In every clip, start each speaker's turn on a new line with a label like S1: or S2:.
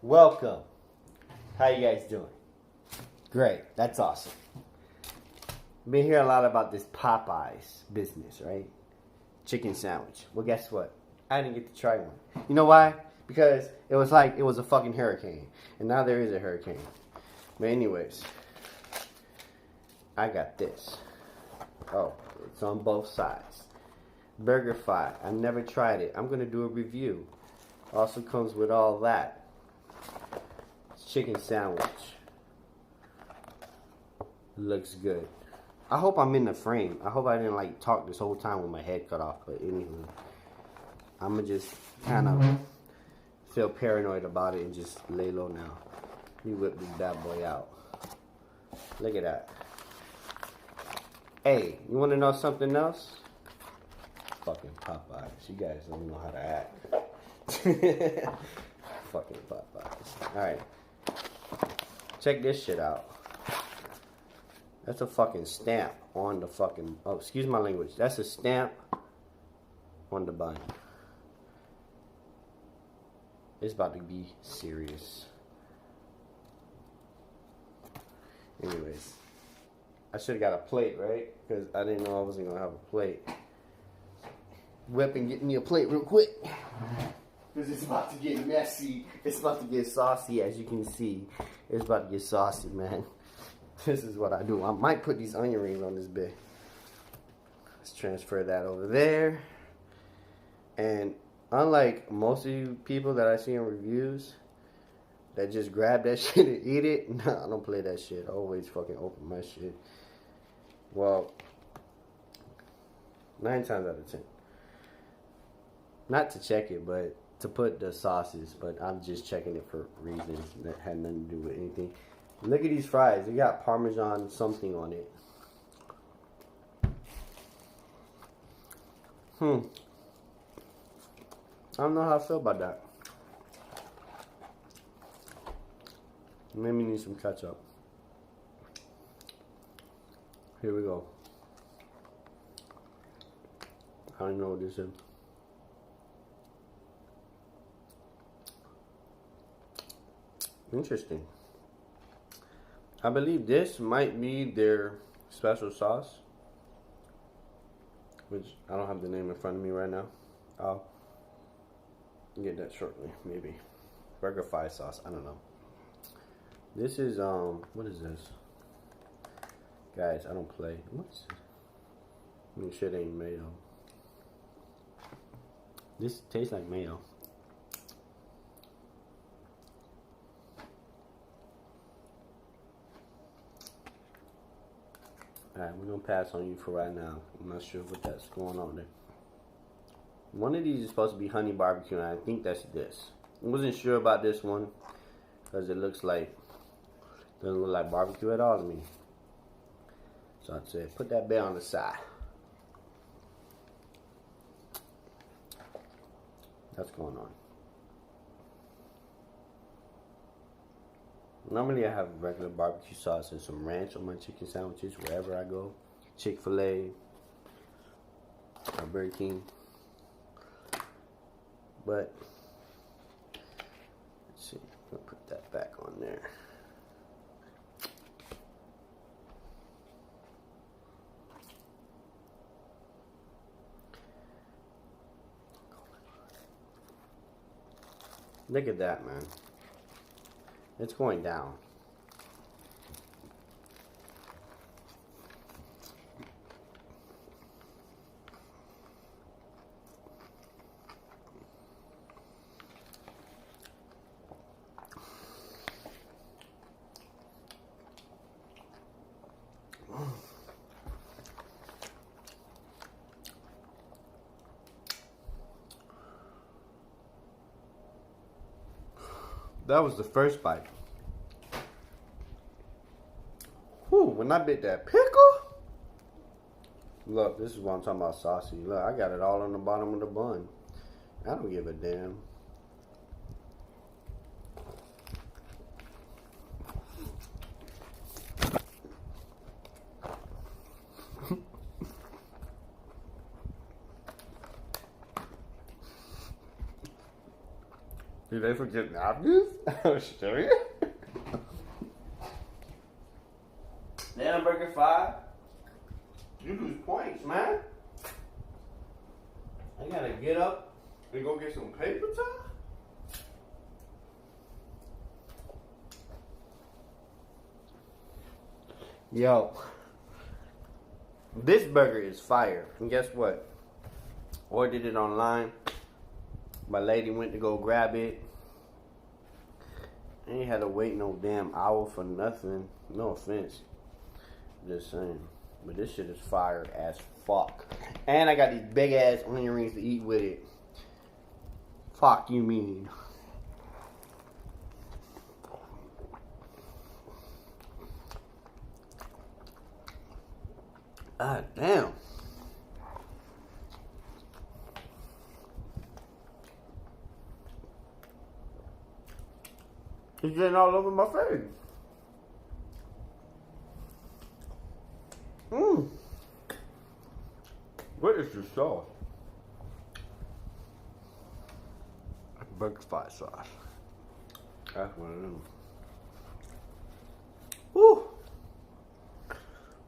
S1: Welcome. How you guys doing? Great. That's awesome. Been hearing a lot about this Popeyes business, right? Chicken sandwich. Well, guess what? I didn't get to try one. You know why? Because it was like it was a fucking hurricane. And now there is a hurricane. But anyways, I got this. Oh, it's on both sides. Burger Fi. I never tried it. I'm going to do a review. Also comes with all that. Chicken sandwich. Looks good. I hope I'm in the frame. I hope I didn't like talk this whole time with my head cut off. But anyway, I'm going to just kind of feel paranoid about it and just lay low now. Let me whip this bad boy out. Look at that. Hey, you want to know something else? Fucking Popeyes. You guys don't know how to act. Fucking Popeyes. Alright. Check this shit out. That's a fucking stamp on the fucking... Oh, excuse my language. That's a stamp on the bun. It's about to be serious. Anyways. I should have got a plate, right? Because I didn't know I wasn't going to have a plate. Whip and get me a plate real quick. Because it's about to get messy. It's about to get saucy, as you can see. It's about to get saucy, man. This is what I do. I might put these onion rings on this bit. Let's transfer that over there. And unlike most of you people that I see in reviews that just grab that shit and eat it, nah, I don't play that shit. I always fucking open my shit. Well, 9 times out of 10. Not to check it, but to put the sauces. But I'm just checking it for reasons that had nothing to do with anything. Look at these fries. They got Parmesan something on it. I don't know how I feel about that. Maybe need some ketchup. Here we go. I don't know what this is. Interesting. I believe this might be their special sauce, which I don't have the name in front of me right now. I'll get that shortly, maybe. Burger Fi sauce, I don't know. This is, what is this? Guys, I don't play. What is this? Make sure it ain't mayo. This tastes like mayo. Alright, we're going to pass on you for right now. I'm not sure what that's going on there. One of these is supposed to be honey barbecue, and I think that's this. I wasn't sure about this one because it looks like, doesn't look like barbecue at all to me. So I'd say put that bit on the side. That's going on. Normally I have regular barbecue sauce and some ranch on my chicken sandwiches wherever I go. Chick-fil-A or Burger King. But let's see, I'll put that back on there. Look at that, man. It's going down. That was the first bite. Whew, when I bit that pickle. Look, this is what I'm talking about saucy. Look, I got it all on the bottom of the bun. I don't give a damn. Did they forget napkins? Oh, serious? Damn, burger 5. You lose points, man. I gotta get up and go get some paper towel. Yo, this burger is fire. And guess what? Ordered it online. My lady went to go grab it. Ain't had to wait no damn hour for nothing. No offense. Just saying. But this shit is fire as fuck. And I got these big ass onion rings to eat with it. Fuck you mean? Ah, damn. It's getting all over my face. What is the sauce? Burger 5 sauce. That's one of them. Woo!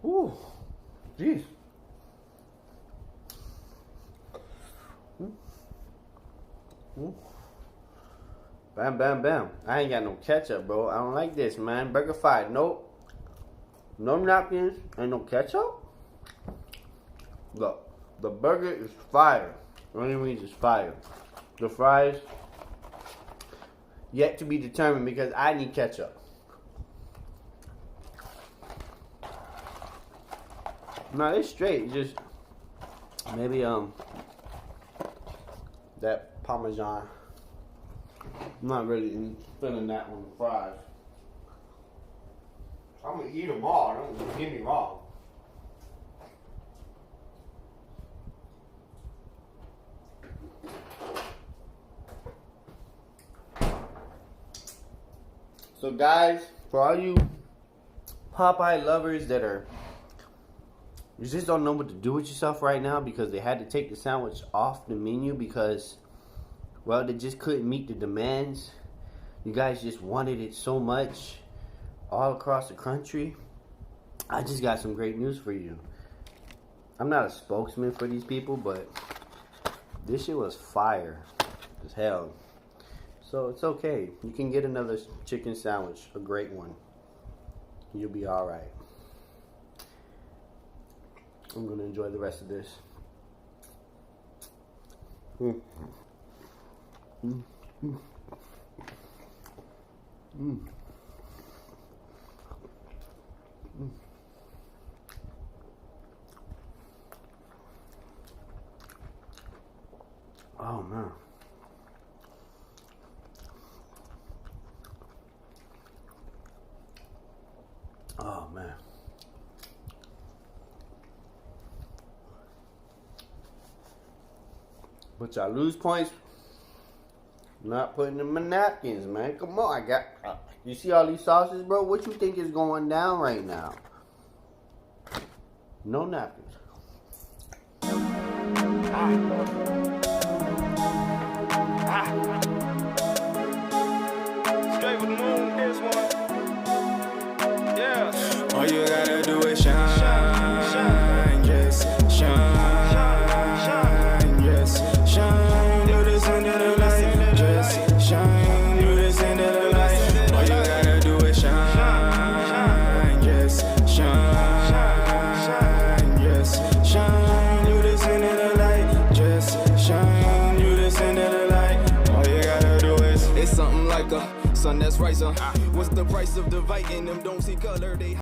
S1: Woo! Jeez. Bam, bam, bam. I ain't got no ketchup, bro. I don't like this, man. Burger 5, nope. No napkins and no ketchup? Look, the burger is fire. The only reason is fire. The fries, yet to be determined because I need ketchup. No, it's straight. Just maybe that Parmesan. I'm not really feeling that on the fries. I'm gonna eat them all. Don't get me wrong. So guys, for all you Popeye lovers that are, you just don't know what to do with yourself right now because they had to take the sandwich off the menu because, well, they just couldn't meet the demands. You guys just wanted it so much all across the country. I just got some great news for you. I'm not a spokesman for these people, but this shit was fire as hell. So it's okay. You can get another chicken sandwich, a great one. You'll be alright. I'm gonna enjoy the rest of this. Oh man. Oh man. But y'all lose points not putting them in napkins, man. Come on, you see all these sauces, bro? What you think is going down right now? No napkins.
S2: Straight with the moon, this one. Yeah. All you gotta do is shine, yes, shine, yes, shine. Do this into the light, just shine. Do this into the light. All you gotta do is shine, yes, shine, yes, shine. Do this into the light, just shine. Do this into the light. All you gotta do is, it's something like a sun that's rising. What's the price of dividing them? Don't see color, they